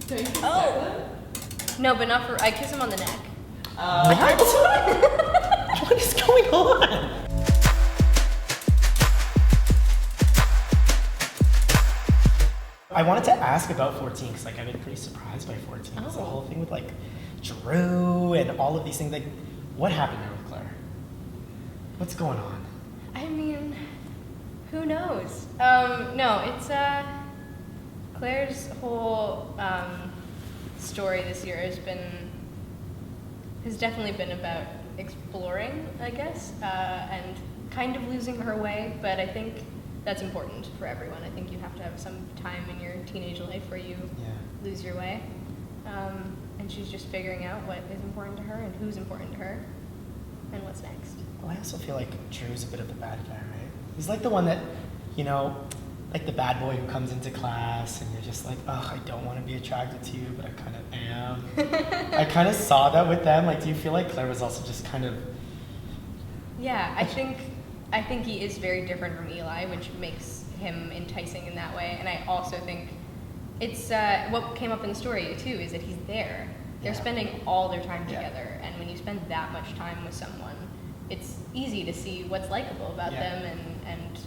So you kiss Oh. No, but not for. I kiss him on the neck. What? What is going on? I wanted to ask about 14 because like I've been pretty surprised by 14. It's the whole thing with like Drew and all of these things. Like, what happened there with Claire? What's going on? I mean, who knows? No, it's Claire's whole story this year has definitely been about exploring, I guess, and kind of losing her way. But I think that's important for everyone. I think you have to have some time in your teenage life where you lose your way. And she's just figuring out what is important to her and who's important to her and what's next. Well, I also feel like Drew's a bit of the bad guy, right? He's like the one that, you know, like the bad boy who comes into class and you're just like, oh, I don't want to be attracted to you, but I kind of am. I kind of saw that with them. Like, do you feel like Claire was also just kind of... Yeah, I think he is very different from Eli, which makes him enticing in that way. And I also think it's what came up in the story too is that he's there. They're spending all their time together, and when you spend that much time with someone, it's easy to see what's likable about them and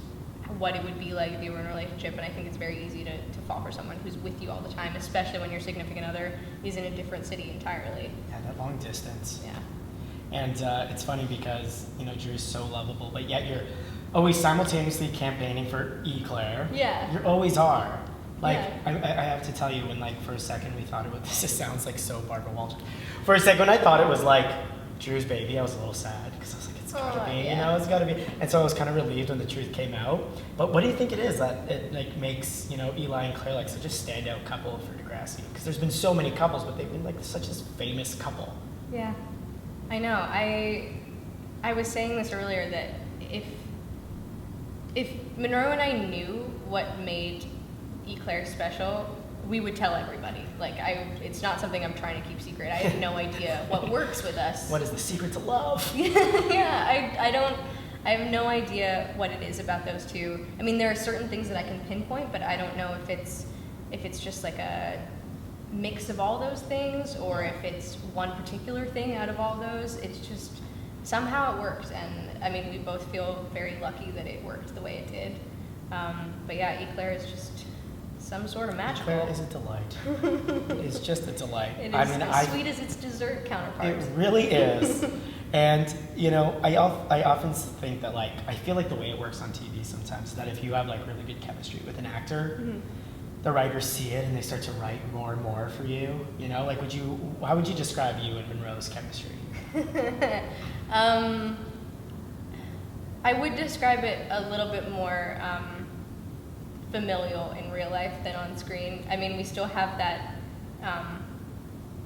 what it would be like if you were in a relationship. And I think it's very easy to fall for someone who's with you all the time, especially when your significant other is in a different city entirely. Yeah, that long distance. Yeah. And it's funny because, you know, Drew's so lovable, but yet you're always simultaneously campaigning for Eclair. Yeah. You always are. Like, Yeah. I have to tell you, when, like, for a second we thought it was, this just sounds like so Barbara Walters. For a second, when I thought it was, like, Drew's baby, I was a little sad, because I was like, it's gotta be, you know, it's gotta be. And so I was kind of relieved when the truth came out. But what do you think it is that it, like, makes, you know, Eli and Claire, like, such a standout couple for Degrassi? Because there's been so many couples, but they've been, like, such a famous couple. Yeah, I know. I was saying this earlier that if Monroe and I knew what made Eclair special, we would tell everybody. Like, it's not something I'm trying to keep secret. I have no idea what works with us. What is the secret to love? Yeah, I have no idea what it is about those two. I mean, there are certain things that I can pinpoint, but I don't know if it's just like a mix of all those things, or if it's one particular thing out of all those. It's just somehow it works, and I mean, we both feel very lucky that it worked the way it did. But yeah, Eclair is just some sort of magical. Eclair is a delight. It's just a delight. It is as sweet as its dessert counterpart. It really is. And, you know, I often think that, like, I feel like the way it works on TV sometimes, that if you have, like, really good chemistry with an actor, the writers see it and they start to write more and more for you. You know, like, how would you describe you and Monroe's chemistry? I would describe it a little bit more familial in real life than on screen. I mean, we still have that,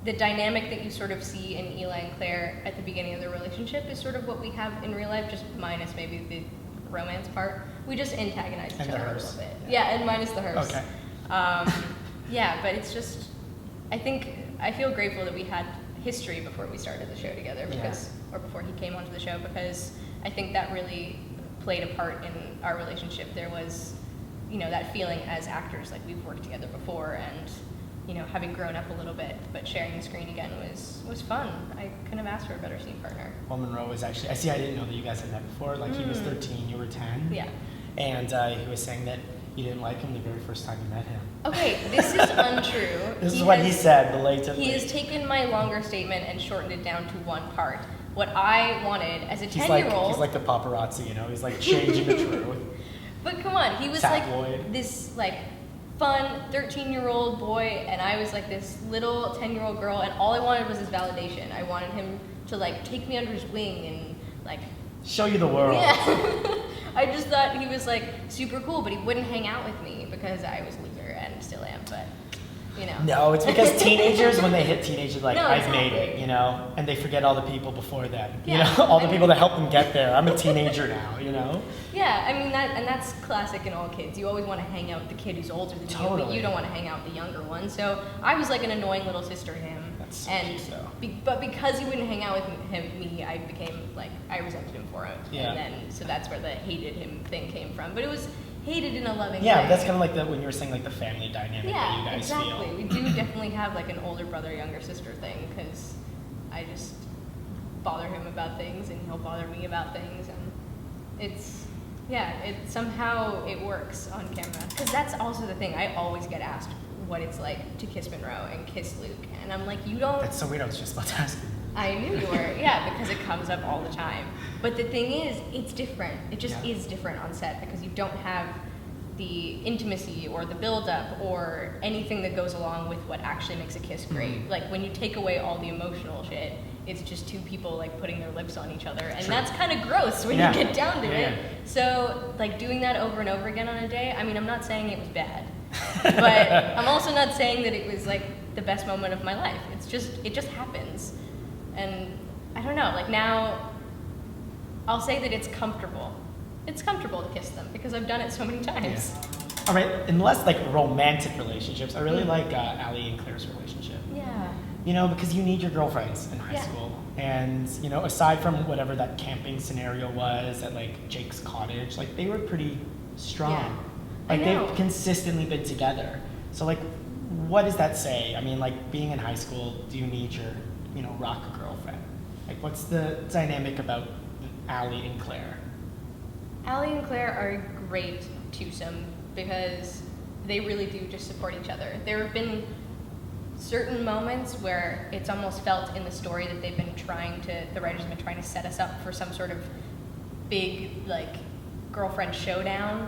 the dynamic that you sort of see in Eli and Claire at the beginning of their relationship is sort of what we have in real life, just minus maybe the romance part. We just antagonize each other a little bit. Yeah, and minus the hers. Okay. Yeah, but it's just, I feel grateful that we had history before we started the show together, or before he came onto the show, because I think that really played a part in our relationship. There was, you know, that feeling as actors, like we've worked together before, and, you know, having grown up a little bit, but sharing the screen again was fun. I couldn't have asked for a better scene partner. Well, Monroe was actually, I didn't know that you guys had met before. Like, he was 13, you were 10. Yeah. And he was saying that you didn't like him the very first time you met him. Okay, this is untrue. This is what he said, belatedly. He has taken my longer statement and shortened it down to one part. What I wanted as a 10-year-old... He's like the paparazzi, you know? He's like changing the truth. But come on, he was Tabloid. like this like fun 13-year-old boy, and I was like this little 10-year-old girl, and all I wanted was his validation. I wanted him to like take me under his wing and like... show you the world. Yeah. I just thought he was like super cool, but he wouldn't hang out with me because I was a loser and still am, but you know. No, it's because teenagers, when they hit teenagers, like, No, I've made exactly. it, you know? And they forget all the people before them. Yeah. You know, all the people that helped them get there. I'm a teenager now, you know? Yeah, I mean, that's classic in all kids. You always want to hang out with the kid who's older than you, but you don't want to hang out with the younger one. So I was like an annoying little sister to him. That's so and cute, though. But because he wouldn't hang out with me, I became like, I resented him for it. Yeah. And then, so that's where the hated him thing came from. But it was hated in a loving way. Yeah, that's kind of like when you were saying, like, the family dynamic that you Yeah, guys exactly. feel. We do we definitely have like an older brother, younger sister thing, because I just bother him about things and he'll bother me about things, and somehow it works on camera. Because that's also the thing, I always get asked what it's like to kiss Monroe and kiss Luke, and I'm like, you don't... That's so weird, I was just about to ask you. I knew you were, yeah, because it comes up all the time. But the thing is, it's different. It just is different on set because you don't have the intimacy or the build-up or anything that goes along with what actually makes a kiss great. Mm-hmm. Like when you take away all the emotional shit, it's just two people like putting their lips on each other, and True. that's kind of gross when you get down to it. Yeah. So like doing that over and over again on a day, I mean, I'm not saying it was bad, but I'm also not saying that it was like the best moment of my life. It just happens. And I don't know, like now, I'll say that it's comfortable. It's comfortable to kiss them because I've done it so many times. Yeah. All right, in less like romantic relationships, I really like Ali and Claire's relationship. Yeah. You know, because you need your girlfriends in high school. And, you know, aside from whatever that camping scenario was at like Jake's cottage, like they were pretty strong. Yeah. Like I know. they've consistently been together. So like, what does that say? I mean, like being in high school, do you need your, you know, rock girlfriend? Like what's the dynamic about Ali and Claire? Ali and Claire are a great twosome because they really do just support each other. There have been certain moments where it's almost felt in the story that the writers have been trying to set us up for some sort of big, like, girlfriend showdown,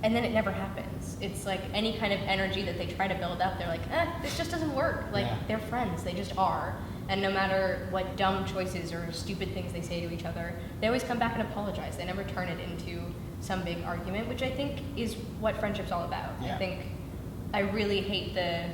and then it never happens. It's like any kind of energy that they try to build up, they're like, this just doesn't work. Like, they're friends, they just are. And no matter what dumb choices or stupid things they say to each other, they always come back and apologize. They never turn it into some big argument, which I think is what friendship's all about. Yeah. I really hate the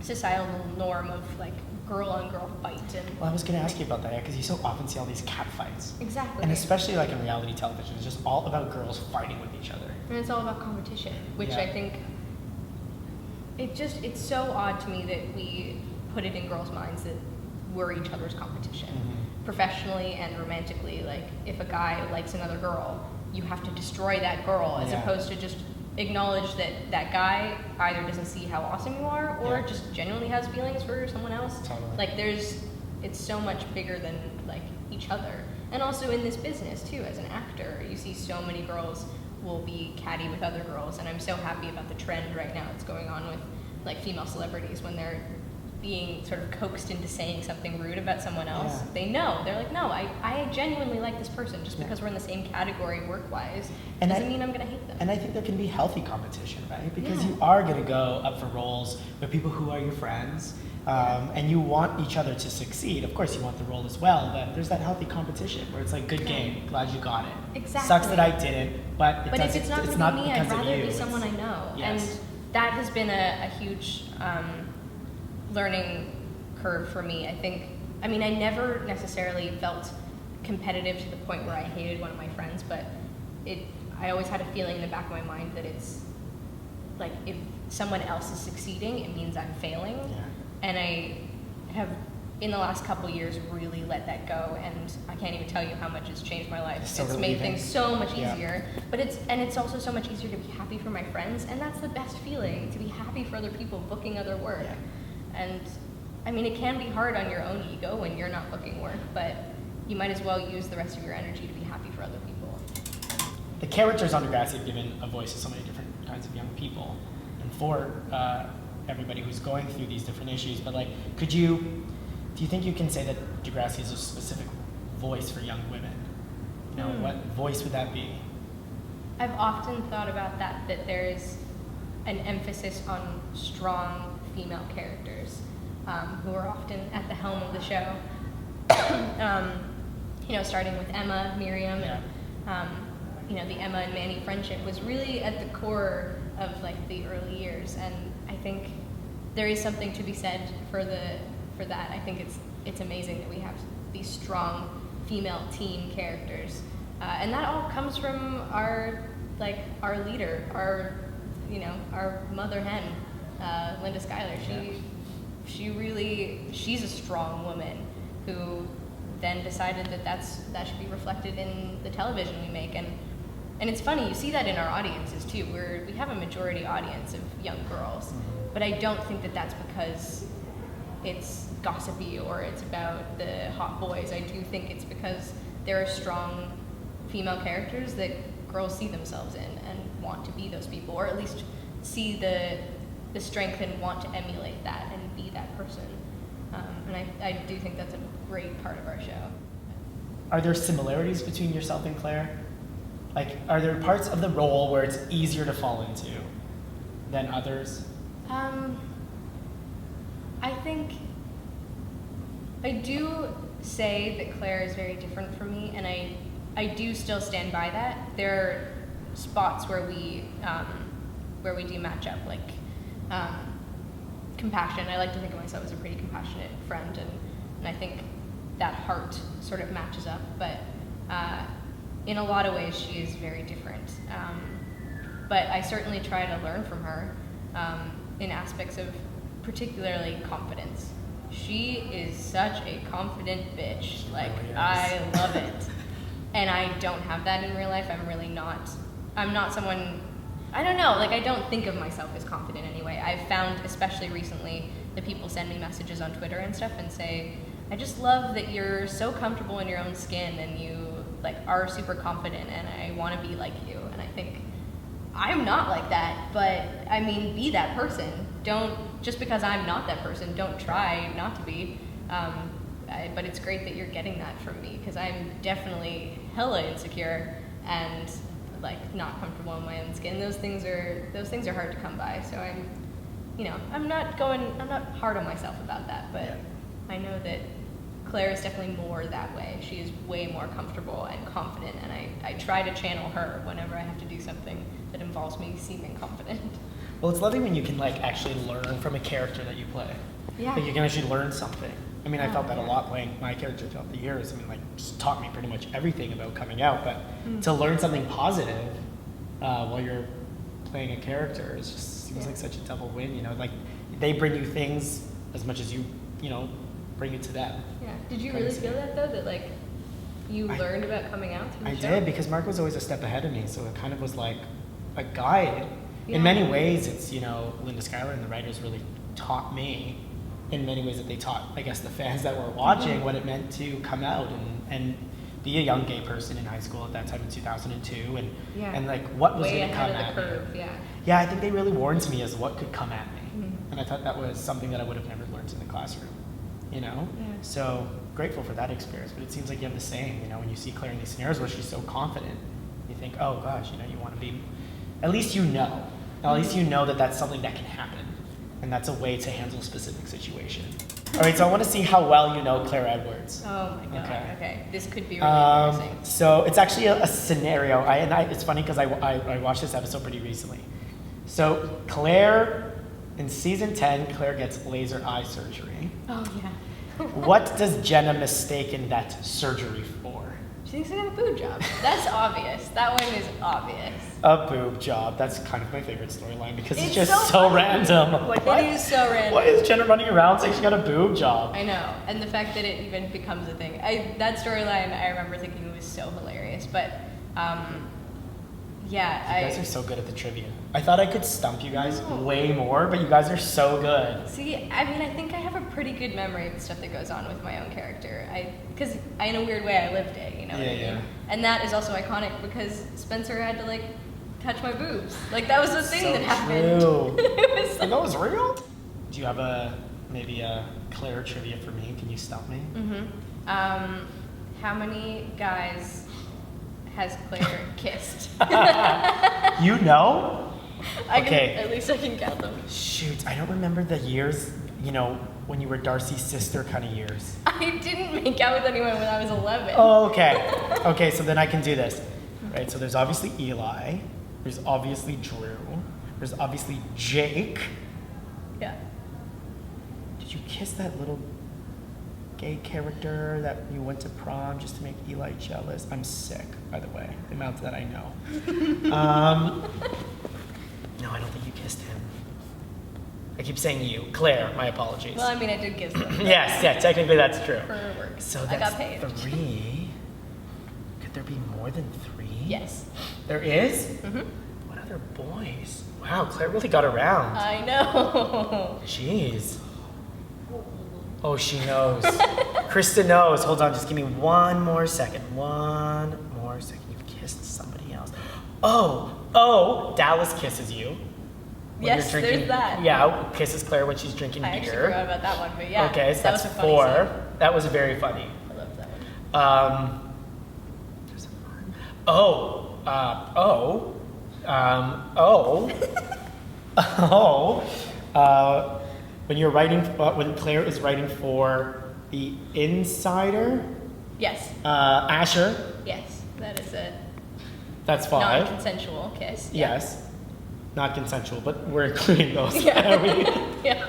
societal norm of like girl-on-girl fight. And Well, I was going to ask you about that, because you so often see all these cat fights. Exactly. And especially like in reality television, it's just all about girls fighting with each other. And it's all about competition, which I think it's so odd to me that we put it in girls' minds that we're each other's competition. Mm-hmm. Professionally and romantically, like if a guy likes another girl, you have to destroy that girl as opposed to just acknowledge that that guy either doesn't see how awesome you are or just genuinely has feelings for someone else. Totally. Like it's so much bigger than like each other. And also in this business too, as an actor, you see so many girls will be catty with other girls, and I'm so happy about the trend right now that's going on with like female celebrities when they're being sort of coaxed into saying something rude about someone else. Yeah. They know. They're like, no, I genuinely like this person. Just because we're in the same category work-wise doesn't mean I'm going to hate them. And I think there can be healthy competition, right? Because you are going to go up for roles with people who are your friends, and you want each other to succeed. Of course, you want the role as well, but there's that healthy competition where it's like, good game, glad you got it. Exactly. Sucks that I didn't, but if it's not going to be me, I'd rather it be someone I know. Yes. And that has been a huge learning curve for me. I never necessarily felt competitive to the point where I hated one of my friends, but I always had a feeling in the back of my mind that it's like if someone else is succeeding, it means I'm failing. Yeah. And I have, in the last couple years, really let that go, and I can't even tell you how much it's changed my life. So it's relieving. made things so much easier, but it's also so much easier to be happy for my friends, and that's the best feeling, to be happy for other people booking other work. Yeah. And it can be hard on your own ego when you're not booking work, but you might as well use the rest of your energy to be happy for other people. The characters on Degrassi have given a voice to so many different kinds of young people, and for everybody who's going through these different issues. But like, do you think you can say that Degrassi is a specific voice for young women? You know, what voice would that be? I've often thought about that there is an emphasis on strong female characters who are often at the helm of the show. Starting with Emma, Miriam, and the Emma and Manny friendship was really at the core of like the early years, and I think there is something to be said for that. I think it's amazing that we have these strong female teen characters, and that all comes from our leader, our mother hen, Linda Schuyler. She's a strong woman who then decided that should be reflected in the television we make, and it's funny, you see that in our audiences too. We have a majority audience of young girls, But I don't think that that's because it's gossipy or it's about the hot boys. I do think it's because there are strong female characters that girls see themselves in and want to be those people, or at least see the strength and want to emulate that and be that person. And I do think that's a great part of our show. Are there similarities between yourself and Claire? Like, are there parts of the role where it's easier to fall into than others? I think I do say that Claire is very different from me, and I do still stand by that. There are spots where we do match up, like compassion. I like to think of myself as a pretty compassionate friend, and I think that heart sort of matches up. But in a lot of ways, she is very different. But I certainly try to learn from her in aspects of particularly confidence. She is such a confident bitch. Like, really is. I love it. And I don't have that in real life. I'm not someone, I don't know, like I don't think of myself as confident anyway. I've found, especially recently, that people send me messages on Twitter and stuff and say, I just love that you're so comfortable in your own skin and you like are super confident and I want to be like you. And I think, I'm not like that, but I mean, be that person. Just because I'm not that person, don't try not to be. But it's great that you're getting that from me, because I'm definitely hella insecure and like not comfortable in my own skin. Those things are hard to come by. So I'm not hard on myself about that, but yeah. I know that Claire is definitely more that way. She is way more comfortable and confident, and I try to channel her whenever I have to do something that involves me seeming confident. Well, it's lovely when you can like actually learn from a character that you play. Yeah. Like you can actually learn something. I mean, I felt that a lot playing my character throughout the years. I mean, like, just taught me pretty much everything about coming out. But to learn something positive while you're playing a character is just seems like such a double win. You know, like they bring you things as much as you bring it to them. Yeah. Did you really feel that though? That like you learned about coming out through the show? I did, because Mark was always a step ahead of me, so it kind of was like a guide. Yeah. In many ways, it's Linda Schuyler and the writers really taught me. In many ways that they taught, I guess, the fans that were watching what it meant to come out and be a young gay person in high school at that time in 2002, and like what was going to come at me. Yeah, I think they really warned me as what could come at me, and I thought that was something that I would have never learned in the classroom, Yeah. So grateful for that experience, but it seems like you have the same. When you see Claire in these scenarios where she's so confident, you think, oh gosh, you want to be, at least at least that that's something that can happen. And that's a way to handle a specific situation. All right, so I want to see how well you know Claire Edwards. Oh my god. Okay. This could be really embarrassing. So it's actually a scenario. It's funny because I watched this episode pretty recently. So Claire, in season 10, Claire gets laser eye surgery. Oh yeah. What does Jenna mistaken that surgery for? She thinks I got a boob job. That's obvious. That one is obvious. A boob job. That's kind of my favorite storyline because it's just so random. It is so random. Why is Jenna running around saying she got a boob job? I know. And the fact that it even becomes a thing. That storyline, I remember thinking was so hilarious. But, yeah. You guys are so good at the trivia. I thought I could stump you guys way more, but you guys are so good. See, I mean, I think I have a pretty good memory of the stuff that goes on with my own character. Because in a weird way, I lived it, what I mean? And that is also iconic because Spencer had to, like, touch my boobs. Like, that was the thing that happened. It was that was real? Do you have maybe a Claire trivia for me? Can you stump me? How many guys has Claire kissed? You know? At least I can count them. Shoot, I don't remember the years, when you were Darcy's sister kind of years. I didn't make out with anyone when I was 11. Oh, okay. Okay, so then I can do this. Right, so there's obviously Eli. There's obviously Drew. There's obviously Jake. Yeah. Did you kiss that little gay character that you went to prom just to make Eli jealous? I'm sick, by the way. The amount that I know. No, I don't think you kissed him. I keep saying you. Claire, my apologies. Well, I mean, I did kiss them. Yes, technically that's true. For work. So that's I got paid. 3. Could there be more than 3? Yes. There is? Mm-hmm. What other boys? Wow. Wow, Claire really got around. I know. Jeez. Oh, she knows. Krista knows. Hold on, just give me one more second. One more second. You kissed somebody else. Oh, Dallas kisses you. When Yes, you're drinking, there's that. Yeah, kisses Claire when she's drinking I actually beer. forgot about that one, but yeah. Okay, so that that's was a funny 4. scene. That was very funny. I loved that one. There's a when you're writing, when Claire is writing for The Insider, Yes. Asher, Yes. That is a that's 5. non-consensual kiss. Yes. Not consensual, but we're including those. Yeah. Are we? Yeah.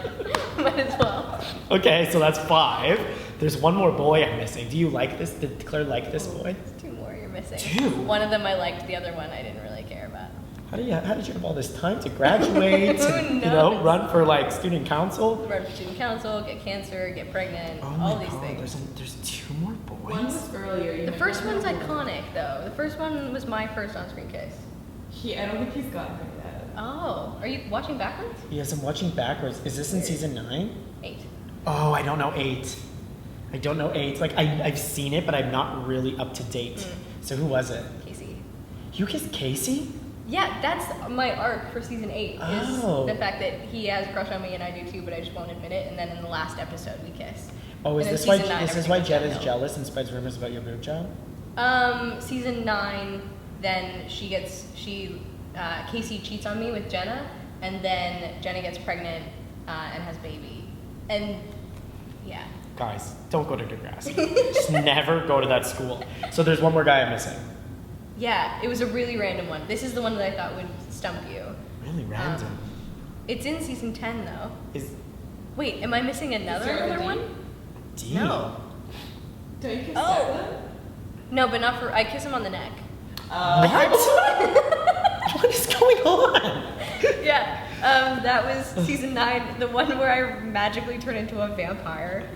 Might as well. Okay, so that's 5. There's one more boy I'm missing. Do you like this? Did Claire like this boy? 2 more you're missing. 2? One of them I liked, the other one I didn't really care about. How did you have all this time to graduate? Who and, knows? run for like student council? Run for student council, get cancer, get pregnant, Oh my all these God, things. there's 2 more boys. One was earlier. The first one's iconic though. The first one was my first on-screen kiss. I don't think he's gotten rid of that. Oh, are you watching backwards? Yes, I'm watching backwards. Is this in season 9? 8. Oh, I don't know 8. I don't know 8. Like I've seen it, but I'm not really up to date. So who was it? Casey. You kissed Casey? Yeah, that's my arc for season 8. Oh. Is the fact that he has a crush on me and I do too, but I just won't admit it. And then in the last episode, we kiss. Oh, is And in this why season 9, this is why everything Jen goes is downhill. jealous and spreads rumors about your boob job? Season 9, then Casey cheats on me with Jenna, and then Jenna gets pregnant and has baby. And yeah. Guys, don't go to Degrassi. Just never go to that school. So there's one more guy I'm missing. Yeah, it was a really random one. This is the one that I thought would stump you. Really random. It's in season 10 though. Is Wait, am I missing another one? D? No. Don't you kiss Oh. Declan? No, but not for. I kiss him on the neck. What? What is going on? Yeah, that was season 9, the one where I magically turn into a vampire.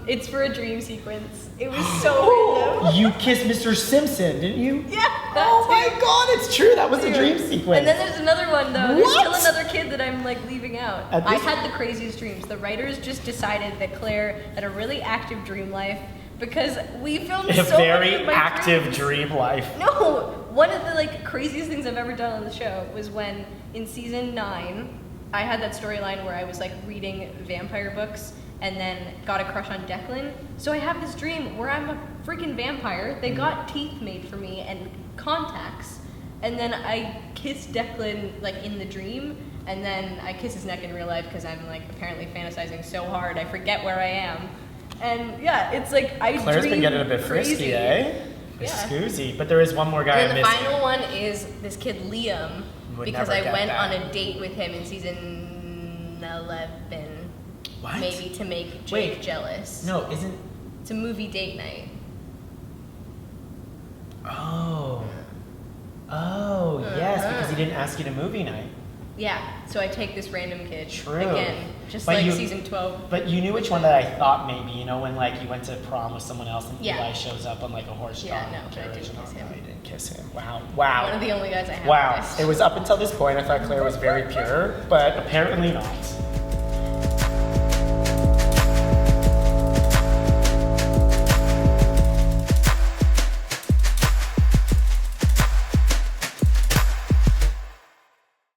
It's for a dream sequence. It was so random. You kissed Mr. Simpson, didn't you? Yeah. That Oh my too. God, it's true. That was a dream sequence. And then there's another one though. There's What? still another kid that I'm like leaving out. At I this- had the craziest dreams. The writers just decided that Claire had a really active dream life because we filmed a so very many of my active dreams. dream life. No, one of the like craziest things I've ever done on the show was when in season 9, I had that storyline where I was like reading vampire books and then got a crush on Declan. So I have this dream where I'm a freaking vampire. They got teeth made for me and contacts, and then I kiss Declan like in the dream, and then I kiss his neck in real life because I'm like apparently fantasizing so hard I forget where I am. And yeah, it's like I Claire's dream been getting a bit crazy. frisky, eh? Yeah. Excusey. But there is one more guy And I'm then the missing. final one is this kid Liam, Would because never I get went that. on a date with him in season 11, What? maybe to make Jake Wait. jealous. No, isn't... It's a movie date night. Oh. Oh, yes, because he didn't ask you to movie night. Yeah, so I take this random kid. True. Again, just But like you- season 12. But you knew which one that I thought maybe, you know, when like you went to prom with someone else and Yeah. Eli shows up on like a horse Yeah, drawn no, but I carriage didn't and all kiss that. him. I didn't kiss him. Wow. Wow. One of the only guys I have. Wow. missed. It was up until this point I thought Claire was very pure, but apparently not.